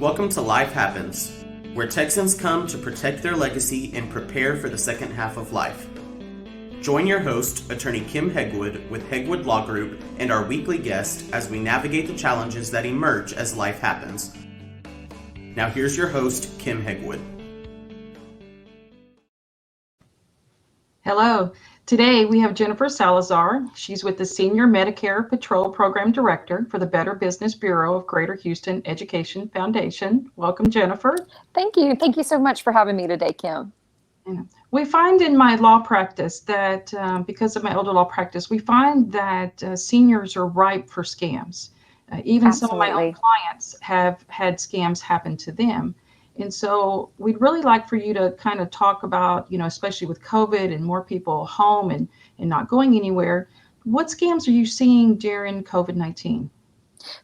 Welcome to Life Happens, where Texans come to protect their legacy and prepare for the second half of life. Join your host, attorney Kim Hegwood with Hegwood Law Group, and our weekly guest as we navigate the challenges that emerge as life happens. Now here's your host, Kim Hegwood. Hello. Today we have Jennifer Salazar. She's with the Senior Medicare Patrol Program Director for the Better Business Bureau of Greater Houston Education Foundation. Welcome, Jennifer. Thank you. Thank you so much for having me today, Kim. We find in my law practice that because of my elder law practice, we find that seniors are ripe for scams. Even Absolutely. Some of my own clients have had scams happen to them. And so we'd really like for you to kind of talk about, especially with COVID and more people home and not going anywhere, what scams are you seeing during COVID-19?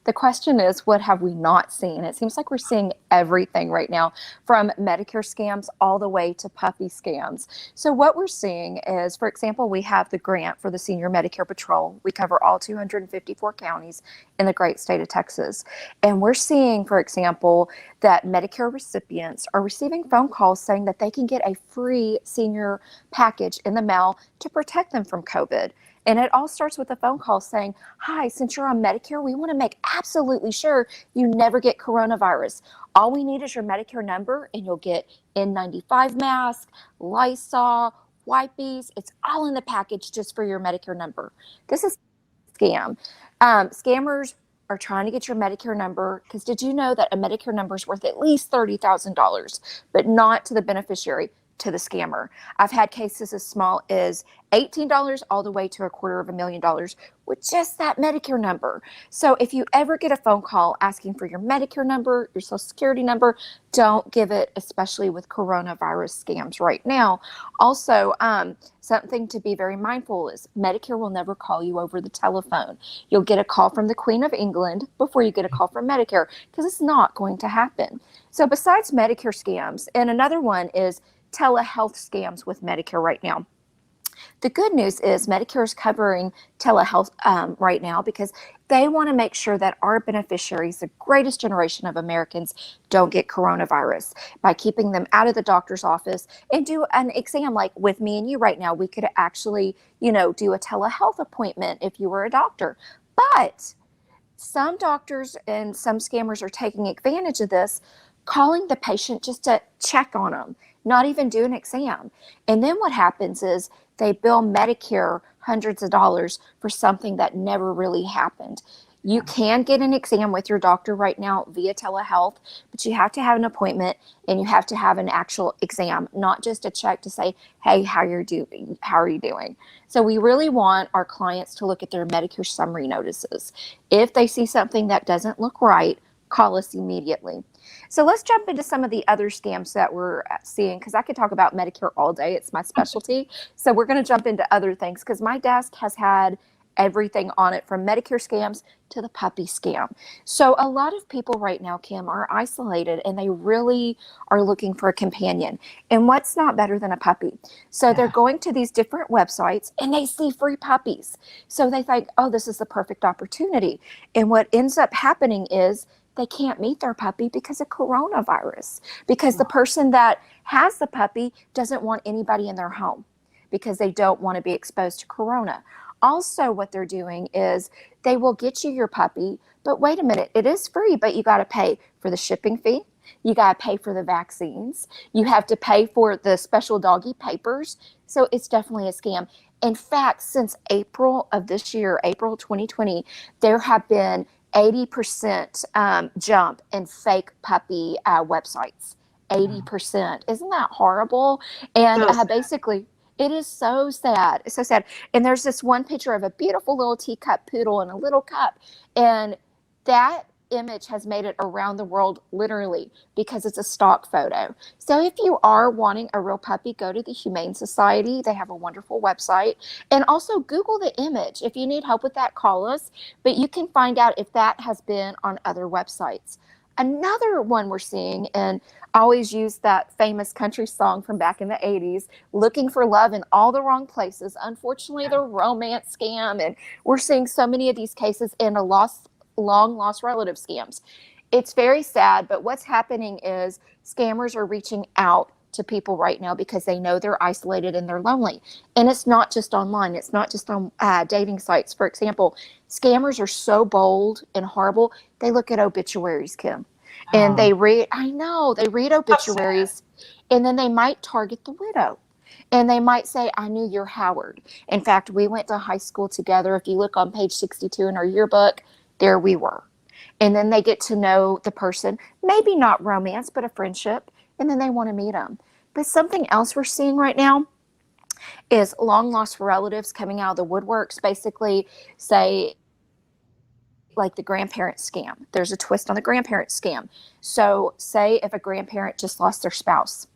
The question is, what have we not seen? It seems like we're seeing everything right now, from Medicare scams all the way to puppy scams. So what we're seeing is, for example, we have the grant for the Senior Medicare Patrol. We cover all 254 counties in the great state of Texas. And we're seeing, for example, that Medicare recipients are receiving phone calls saying that they can get a free senior package in the mail to protect them from COVID. And it all starts with a phone call saying, hi, since you're on Medicare, we want to make absolutely sure you never get coronavirus. All we need is your Medicare number, and you'll get N95 mask, Lysol, wipes. It's all in the package just for your Medicare number. This is a scam. Scammers are trying to get your Medicare number, because did you know that a Medicare number is worth at least $30,000, but not to the beneficiary, to the scammer. I've had cases as small as $18 all the way to $250,000 with just that Medicare number. So if you ever get a phone call asking for your Medicare number, your Social Security number, don't give it, especially with coronavirus scams right now. Also, something to be very mindful is Medicare will never call you over the telephone. You'll get a call from the Queen of England before you get a call from Medicare, because it's not going to happen. So besides Medicare scams, and another one is telehealth scams with Medicare right now. The good news is Medicare is covering telehealth right now, because they want to make sure that our beneficiaries, the greatest generation of Americans, don't get coronavirus by keeping them out of the doctor's office and do an exam. Like with me and you right now, we could actually, do a telehealth appointment if you were a doctor. But some doctors and some scammers are taking advantage of this, calling the patient just to check on them, not even do an exam. And then what happens is they bill Medicare hundreds of dollars for something that never really happened. You can get an exam with your doctor right now via telehealth, but you have to have an appointment and you have to have an actual exam, not just a check to say, hey, how are you doing? So we really want our clients to look at their Medicare summary notices. If they see something that doesn't look right, call us immediately. So let's jump into some of the other scams that we're seeing, because I could talk about Medicare all day. It's my specialty. So we're going to jump into other things, because my desk has had everything on it, from Medicare scams to the puppy scam. So a lot of people right now, Kim, are isolated, and they really are looking for a companion. And what's not better than a puppy? So they're going to these different websites and they see free puppies. So they think, oh, this is the perfect opportunity. And what ends up happening is they can't meet their puppy because of coronavirus, because the person that has the puppy doesn't want anybody in their home because they don't want to be exposed to corona. Also, what they're doing is they will get you your puppy, but wait a minute, it is free, but you got to pay for the shipping fee. You got to pay for the vaccines. You have to pay for the special doggy papers. So it's definitely a scam. In fact, since April of this year, April 2020, there have been 80% jump in fake puppy websites. 80%. Isn't that horrible? And basically, it is so sad. It's so sad. And there's this one picture of a beautiful little teacup poodle in a little cup. And that image has made it around the world, literally, because it's a stock photo. So if you are wanting a real puppy, go to the Humane Society. They have a wonderful website. And also Google the image. If you need help with that, call us. But you can find out if that has been on other websites. Another one we're seeing, and I always use that famous country song from back in the 80s, looking for love in all the wrong places. Unfortunately, the romance scam, and we're seeing so many of these cases in long lost relative scams. It's very sad, but what's happening is scammers are reaching out to people right now because they know they're isolated and they're lonely. And it's not just online. It's not just on dating sites. For example, scammers are so bold and horrible. They look at obituaries, Kim, and they read, I know, they read obituaries, and then they might target the widow. And they might say, I knew you're Howard. In fact, we went to high school together. If you look on page 62 in our yearbook, there we were. And then they get to know the person, maybe not romance, but a friendship, and then they want to meet them. But something else we're seeing right now is long lost relatives coming out of the woodworks, basically say, like the grandparent scam. There's a twist on the grandparent scam. So say if a grandparent just lost their spouse,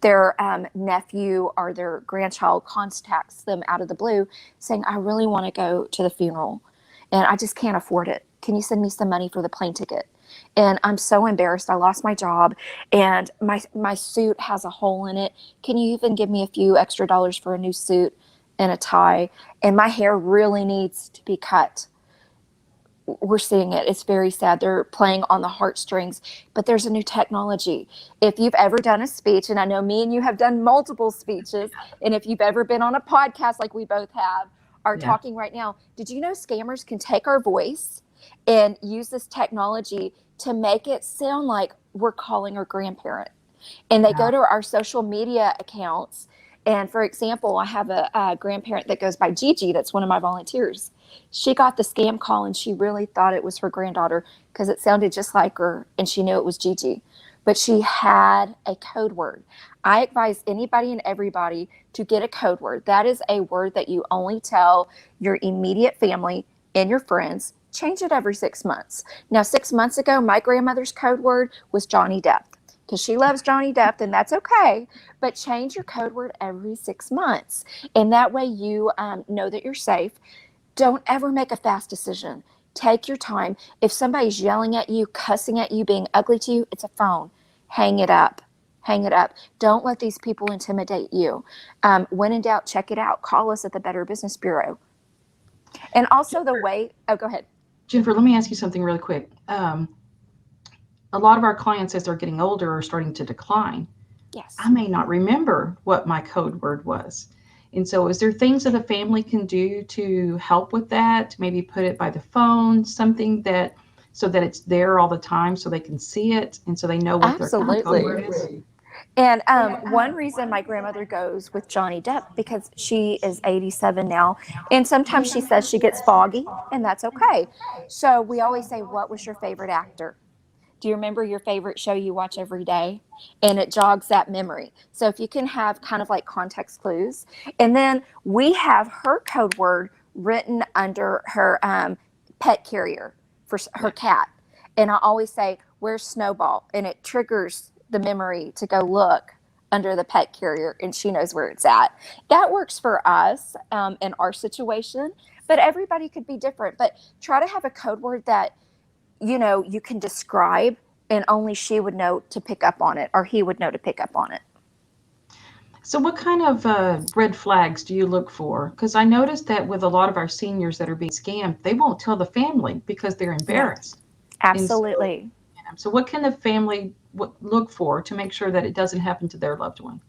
their nephew or their grandchild contacts them out of the blue saying, I really want to go to the funeral and I just can't afford it. Can you send me some money for the plane ticket? And I'm so embarrassed. I lost my job and my suit has a hole in it. Can you even give me a few extra dollars for a new suit and a tie? And my hair really needs to be cut. We're seeing it. It's very sad. They're playing on the heartstrings, but there's a new technology. If you've ever done a speech, and I know me and you have done multiple speeches, and if you've ever been on a podcast like we both have, are talking right now, did you know scammers can take our voice and use this technology to make it sound like we're calling our grandparent? And they go to our social media accounts. And for example, I have a grandparent that goes by Gigi. That's one of my volunteers. She got the scam call and she really thought it was her granddaughter because it sounded just like her and she knew it was Gigi. But she had a code word. I advise anybody and everybody to get a code word. That is a word that you only tell your immediate family and your friends. Change it every 6 months. Now, 6 months ago, my grandmother's code word was Johnny Depp because she loves Johnny Depp, and that's okay. But change your code word every 6 months. And that way you know that you're safe. Don't ever make a fast decision. Take your time. If somebody's yelling at you, cussing at you, being ugly to you, it's a phone. Hang it up. Hang it up. Don't let these people intimidate you. When in doubt, check it out. Call us at the Better Business Bureau. And also the way, go ahead. Jennifer, let me ask you something really quick. A lot of our clients, as they're getting older, are starting to decline. Yes. I may not remember what my code word was. And so is there things that a family can do to help with that? Maybe put it by the phone, something that, so that it's there all the time so they can see it and so they know what their code word is? And one reason my grandmother goes with Johnny Depp, because she is 87 now, and sometimes she says she gets foggy, and that's okay. So we always say, what was your favorite actor? Do you remember your favorite show you watch every day? And it jogs that memory. So if you can have kind of like context clues. And then we have her code word written under her pet carrier for her cat. And I always say, where's Snowball? And it triggers the memory to go look under the pet carrier, and she knows where it's at. That works for us in our situation, but everybody could be different. But try to have a code word that you can describe and only she would know to pick up on it or he would know to pick up on it. So what kind of red flags do you look for? Because I noticed that with a lot of our seniors that are being scammed, they won't tell the family because they're embarrassed. Absolutely. So what can the family look for to make sure that it doesn't happen to their loved one?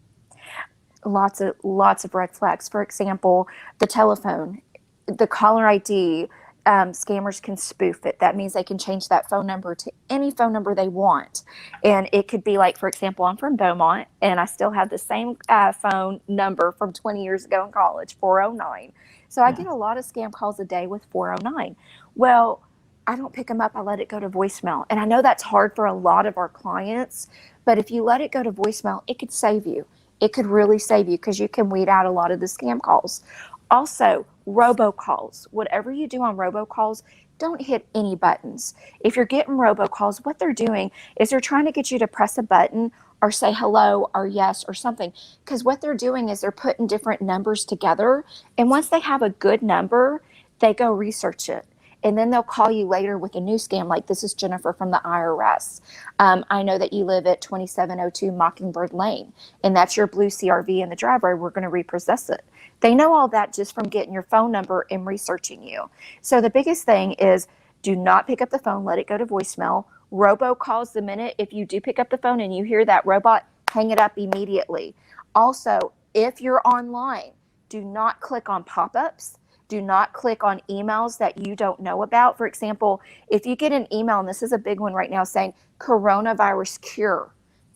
Lots of red flags. For example, the telephone, the caller ID, scammers can spoof it. That means they can change that phone number to any phone number they want. And it could be like, for example, I'm from Beaumont and I still have the same phone number from 20 years ago in college, 409. So I get a lot of scam calls a day with 409. Well, I don't pick them up. I let it go to voicemail. And I know that's hard for a lot of our clients, but if you let it go to voicemail, it could save you. It could really save you because you can weed out a lot of the scam calls. Also, robocalls. Whatever you do on robocalls, don't hit any buttons. If you're getting robocalls, what they're doing is they're trying to get you to press a button or say hello or yes or something. Because what they're doing is they're putting different numbers together. And once they have a good number, they go research it. And then they'll call you later with a new scam, like this is Jennifer from the IRS. I know that you live at 2702 Mockingbird Lane, and that's your blue CRV in the driveway. We're going to repossess it. They know all that just from getting your phone number and researching you. So the biggest thing is do not pick up the phone, let it go to voicemail. robocalls the minute. If you do pick up the phone and you hear that robot, hang it up immediately. Also, if you're online, do not click on pop-ups. Do not click on emails that you don't know about. For example, if you get an email, and this is a big one right now, saying coronavirus cure,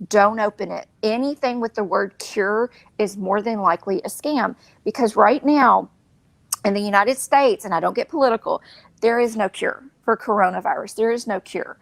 don't open it. Anything with the word cure is more than likely a scam, because right now in the United States, and I don't get political, there is no cure for coronavirus. There is no cure.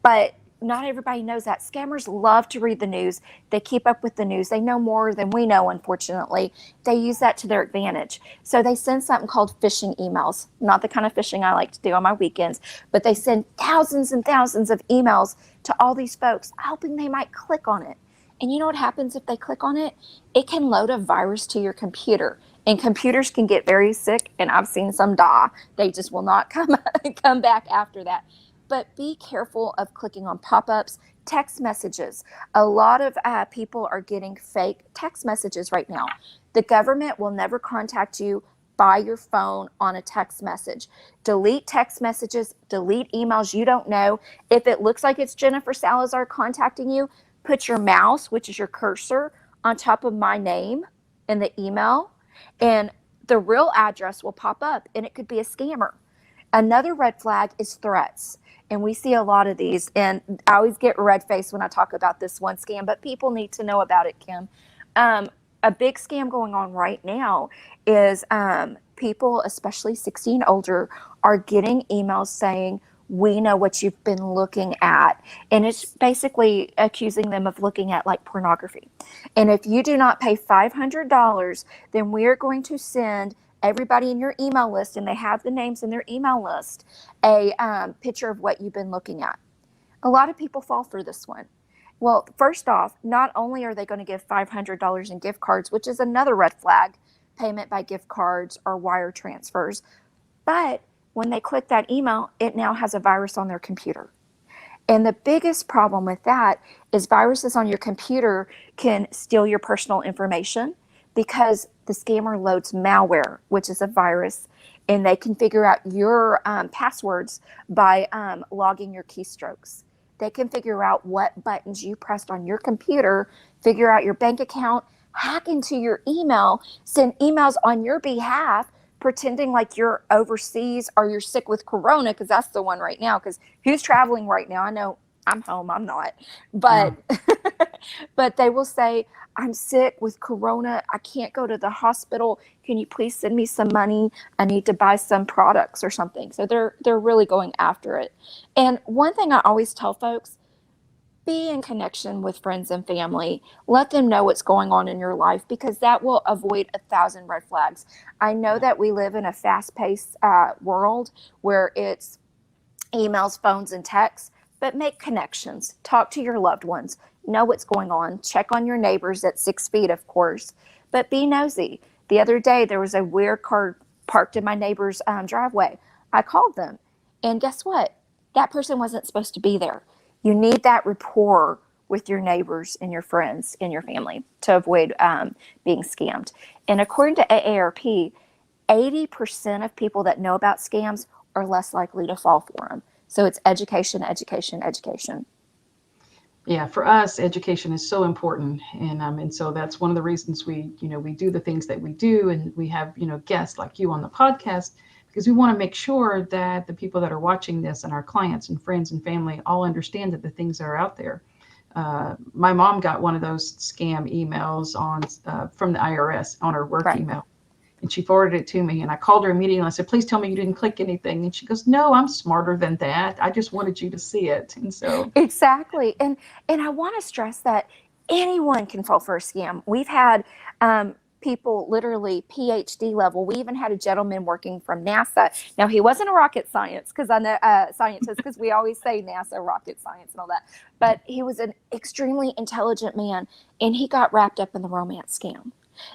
But not everybody knows that. Scammers love to read the news. They keep up with the news. They know more than we know, unfortunately. They use that to their advantage. So they send something called phishing emails, not the kind of phishing I like to do on my weekends, but they send thousands and thousands of emails to all these folks, hoping they might click on it. And you know what happens if they click on it? It can load a virus to your computer. And computers can get very sick, and I've seen some die. They just will not come back after that. But be careful of clicking on pop-ups, text messages. A lot of people are getting fake text messages right now. The government will never contact you by your phone on a text message. Delete text messages, delete emails you don't know. If it looks like it's Jennifer Salazar contacting you, put your mouse, which is your cursor, on top of my name in the email, and the real address will pop up, and it could be a scammer. Another red flag is threats. And we see a lot of these, and I always get red faced when I talk about this one scam, but people need to know about it, Kim. A big scam going on right now is people, especially 60 and older, are getting emails saying, we know what you've been looking at. And it's basically accusing them of looking at like pornography. And if you do not pay $500, then we're going to send everybody in your email list, and they have the names in their email list, a picture of what you've been looking at. A lot of people fall for this one. Well, first off, not only are they going to give $500 in gift cards, which is another red flag, payment by gift cards or wire transfers, but when they click that email, it now has a virus on their computer. And the biggest problem with that is viruses on your computer can steal your personal information, because the scammer loads malware, which is a virus, and they can figure out your passwords by logging your keystrokes. They can figure out what buttons you pressed on your computer, figure out your bank account, hack into your email, send emails on your behalf, pretending like you're overseas or you're sick with corona, because that's the one right now, because who's traveling right now? I know I'm home, I'm not, but but they will say, I'm sick with corona, I can't go to the hospital, can you please send me some money, I need to buy some products or something. So they're really going after it. And one thing I always tell folks, be in connection with friends and family. Let them know what's going on in your life, because that will avoid 1,000 red flags. I know that we live in a fast-paced world where it's emails, phones, and texts, but make connections. Talk to your loved ones. Know what's going on. Check on your neighbors at 6 feet, of course, but be nosy. The other day, there was a weird car parked in my neighbor's driveway. I called them, and guess what? That person wasn't supposed to be there. You need that rapport with your neighbors and your friends and your family to avoid being scammed. And according to AARP, 80% of people that know about scams are less likely to fall for them. So it's education, education, education. Yeah, for us, education is so important, and so that's one of the reasons we do the things that we do, and we have guests like you on the podcast, because we want to make sure that the people that are watching this and our clients and friends and family all understand that the things that are out there. My mom got one of those scam emails from the IRS on her work email, and she forwarded it to me, and I called her immediately and I said, please tell me you didn't click anything. And she goes, no, I'm smarter than that. I just wanted you to see it. And so exactly. And I want to stress that anyone can fall for a scam. We've had people literally PhD level. We even had a gentleman working from NASA. Now, he wasn't a rocket scientist, because I know scientist, because we always say NASA rocket science and all that, but he was an extremely intelligent man, and he got wrapped up in the romance scam.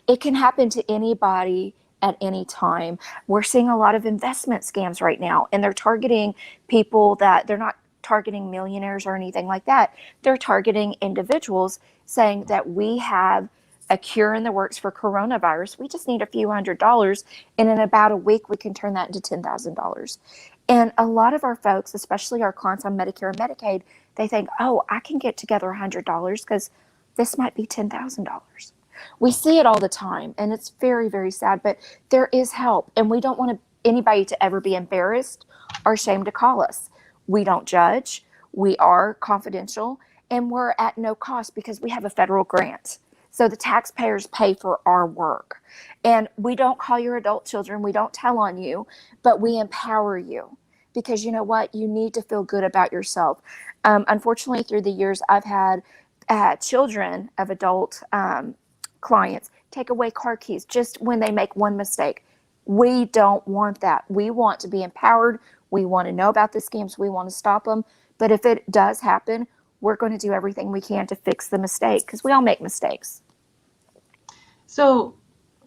It can happen to anybody at any time. We're seeing a lot of investment scams right now, and they're targeting people that they're not targeting millionaires or anything like that. They're targeting individuals, saying that we have a cure in the works for coronavirus. We just need a few $100s, and in about a week we can turn that into $10,000. And a lot of our folks, especially our clients on Medicare and Medicaid, they think, oh, I can get together $100 because this might be $10,000. We see it all the time, and it's very, very sad, but there is help, and we don't want anybody to ever be embarrassed or ashamed to call us. We don't judge. We are confidential, and we're at no cost because we have a federal grant. So the taxpayers pay for our work. And we don't call your adult children. We don't tell on you, but we empower you because you know what? You need to feel good about yourself. Unfortunately, through the years, I've had children of adult clients take away car keys just when they make one mistake. We don't want that. We want to be empowered. We want to know about the scams. We want to stop them. But if it does happen, we're going to do everything we can to fix the mistake because we all make mistakes. So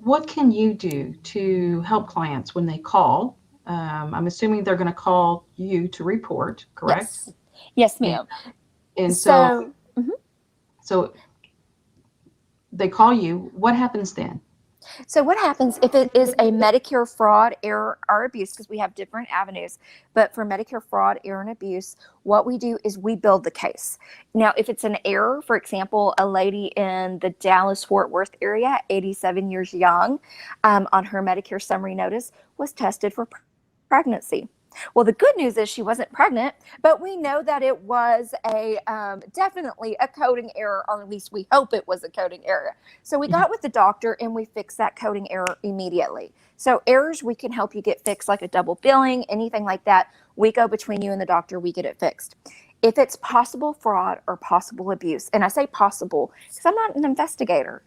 what can you do to help clients when they call? I'm assuming they're going to call you to report, correct? Yes, ma'am. And so they call you. What happens then? So what happens if it is a Medicare fraud, error, or abuse, because we have different avenues, but for Medicare fraud, error, and abuse, what we do is we build the case. Now, if it's an error, for example, a lady in the Dallas-Fort Worth area, 87 years young, on her Medicare summary notice, was tested for pregnancy. Well, the good news is she wasn't pregnant, but we know that it was definitely a coding error, or at least we hope it was a coding error. So we got with the doctor and we fixed that coding error immediately. So errors we can help you get fixed, like a double billing, anything like that. We go between you and the doctor, we get it fixed. If it's possible fraud or possible abuse, and I say possible because I'm not an investigator,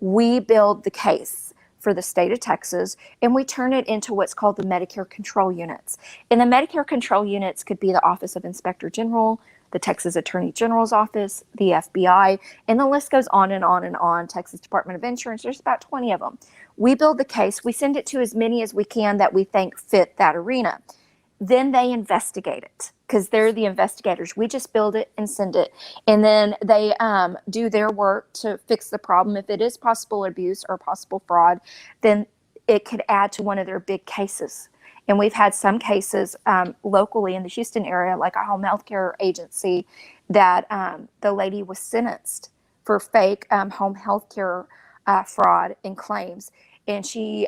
we build the case for the state of Texas, and we turn it into what's called the Medicare control units. And the Medicare control units could be the Office of Inspector General, the Texas Attorney General's office, the FBI, and the list goes on and on and on. Texas Department of Insurance, there's about 20 of them. We build the case, we send it to as many as we can that we think fit that arena. Then they investigate it because they're the investigators. We just build it and send it. And then they do their work to fix the problem. If it is possible abuse or possible fraud, then it could add to one of their big cases. And we've had some cases locally in the Houston area, like a home health care agency, that the lady was sentenced for fake home health care fraud and claims. And she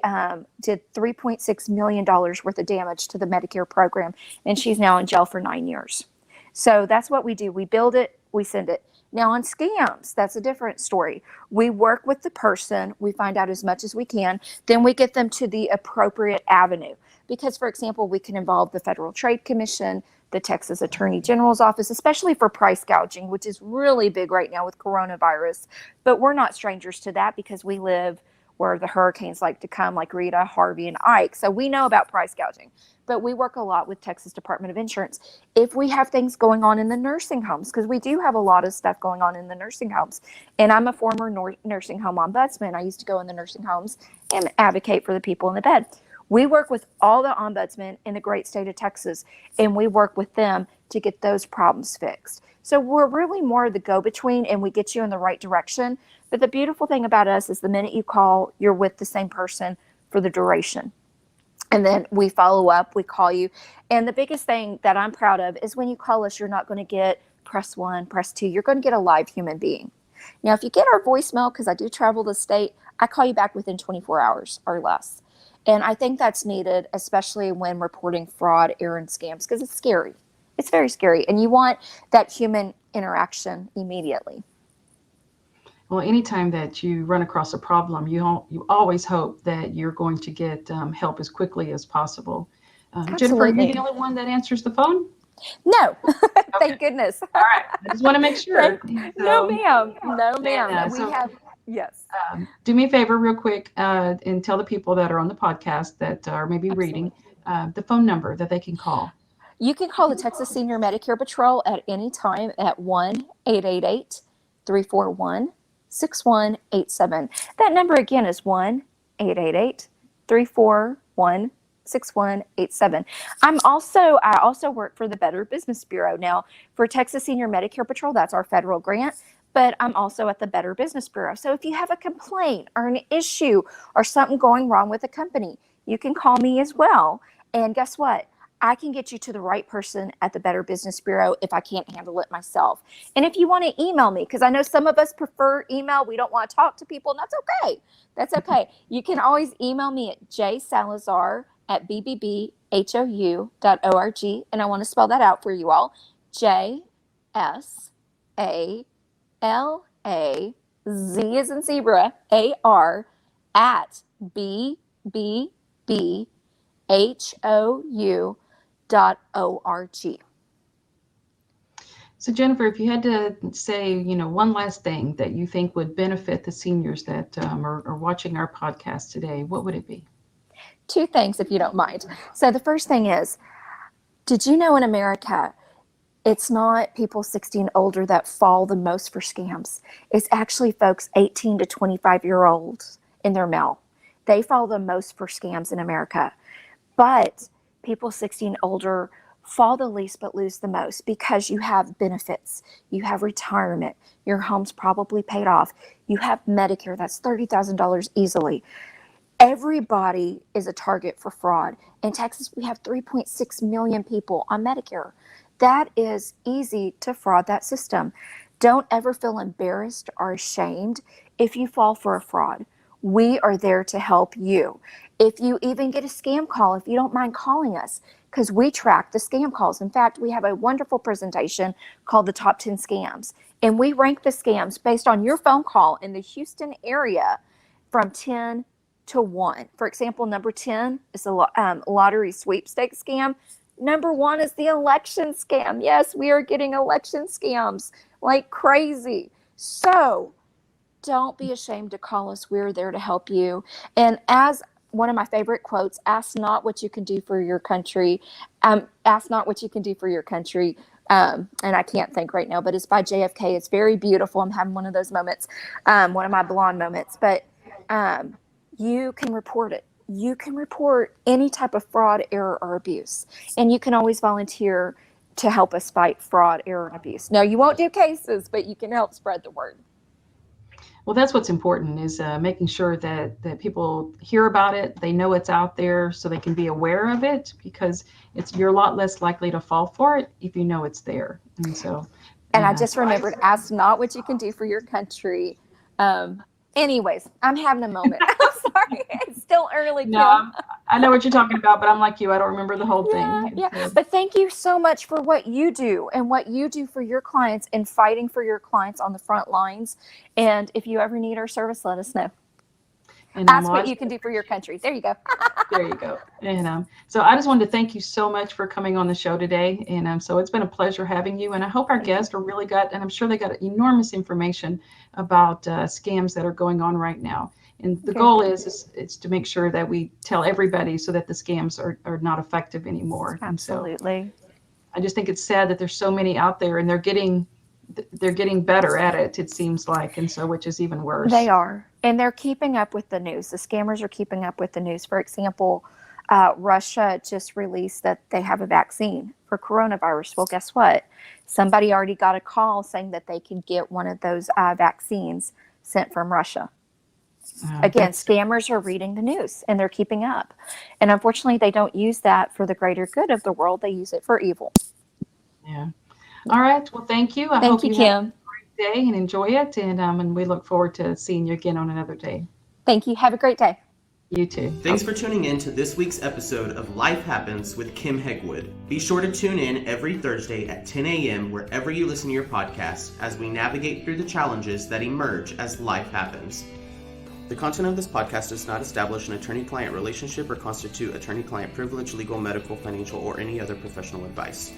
did $3.6 million worth of damage to the Medicare program. And she's now in jail for 9 years. So that's what we do. We build it, we send it. Now on scams, that's a different story. We work with the person, we find out as much as we can, then we get them to the appropriate avenue. Because, for example, we can involve the Federal Trade Commission, the Texas Attorney General's office, especially for price gouging, which is really big right now with coronavirus. But we're not strangers to that because we live where the hurricanes like to come, like Rita, Harvey, and Ike. So we know about price gouging. But we work a lot with Texas Department of Insurance. If we have things going on in the nursing homes, because we do have a lot of stuff going on in the nursing homes. And I'm a former nursing home ombudsman. I used to go in the nursing homes and advocate for the people in the bed. We work with all the ombudsmen in the great state of Texas, and we work with them to get those problems fixed. So we're really more the go-between, and we get you in the right direction. But the beautiful thing about us is the minute you call, you're with the same person for the duration. And then we follow up, we call you. And the biggest thing that I'm proud of is when you call us, you're not going to get press 1, press 2. You're going to get a live human being. Now, if you get our voicemail, because I do travel the state, I call you back within 24 hours or less. And I think that's needed, especially when reporting fraud, error, and scams, because it's scary. It's very scary. And you want that human interaction immediately. Well, anytime that you run across a problem, you always hope that you're going to get help as quickly as possible. Jennifer, are you the only one that answers the phone? No, thank goodness. All right, I just want to make sure. No, ma'am. No, ma'am. We have, yes. Do me a favor real quick and tell the people that are on the podcast that are maybe reading the phone number that they can call. You can call the Texas Senior Medicare Patrol at any time at 1-888-341-6187. That number again is 1-888-341-6187. I also work for the Better Business Bureau. Now, for Texas Senior Medicare Patrol, that's our federal grant, but I'm also at the Better Business Bureau. So if you have a complaint or an issue or something going wrong with a company, you can call me as well. And guess what? I can get you to the right person at the Better Business Bureau if I can't handle it myself. And if you want to email me, because I know some of us prefer email, we don't want to talk to people, and that's okay. That's okay. You can always email me at jsalazar@bbbhou.org. And I want to spell that out for you all. JSALAZ as in zebra, AR at BBBHOU.org. So Jennifer, if you had to say, one last thing that you think would benefit the seniors that are watching our podcast today, what would it be? Two things, if you don't mind. So the first thing is, did you know in America, it's not people 60 and older that fall the most for scams. It's actually folks 18 to 25-year-olds in their mail. They fall the most for scams in America. But people 60 and older fall the least but lose the most because you have benefits, you have retirement, your home's probably paid off, you have Medicare, that's $30,000 easily. Everybody is a target for fraud. In Texas, we have 3.6 million people on Medicare. That is easy to fraud that system. Don't ever feel embarrassed or ashamed if you fall for a fraud. We are there to help you. If you even get a scam call, if you don't mind calling us, because we track the scam calls. In fact, we have a wonderful presentation called the Top 10 Scams. And we rank the scams based on your phone call in the Houston area from 10 to 1. For example, number 10 is the lottery sweepstakes scam. Number 1 is the election scam. Yes, we are getting election scams like crazy. So don't be ashamed to call us. We're there to help you. And as one of my favorite quotes, ask not what you can do for your country. Ask not what you can do for your country. And I can't think right now, but it's by JFK. It's very beautiful. I'm having one of those moments, one of my blonde moments. But you can report it. You can report any type of fraud, error, or abuse. And you can always volunteer to help us fight fraud, error, and abuse. No, you won't do cases, but you can help spread the word. Well, that's what's important is making sure that people hear about it, they know it's out there so they can be aware of it, because you're a lot less likely to fall for it if you know it's there. And so, and I just remembered, ask not what you can do for your country. Anyways, I'm having a moment. I'm sorry. It's still early, Kim. No, I know what you're talking about, but I'm like you. I don't remember the whole thing. Yeah. But thank you so much for what you do and what you do for your clients and fighting for your clients on the front lines. And if you ever need our service, let us know. And ask what you can do for your country. There you go. There you go. And so I just wanted to thank you so much for coming on the show today. And so it's been a pleasure having you. And I hope our guests are really and I'm sure they got enormous information about scams that are going on right now. And the goal is to make sure that we tell everybody so that the scams are not effective anymore. Absolutely. And so I just think it's sad that there's so many out there and they're getting better at it, it seems like, and so which is even worse. They are, and they're keeping up with the news. The scammers are keeping up with the news. For example, Russia just released that they have a vaccine for coronavirus. Well, guess what? Somebody already got a call saying that they could get one of those vaccines sent from Russia. Again, scammers are reading the news and they're keeping up. And unfortunately, they don't use that for the greater good of the world. They use it for evil. Yeah. All right. Well, thank you. I hope you Kim. Have a great day and enjoy it. And we look forward to seeing you again on another day. Thank you. Have a great day. You too. Thanks for tuning in to this week's episode of Life Happens with Kim Hegwood. Be sure to tune in every Thursday at 10 a.m. wherever you listen to your podcast as we navigate through the challenges that emerge as life happens. The content of this podcast does not establish an attorney-client relationship or constitute attorney-client privilege, legal, medical, financial, or any other professional advice.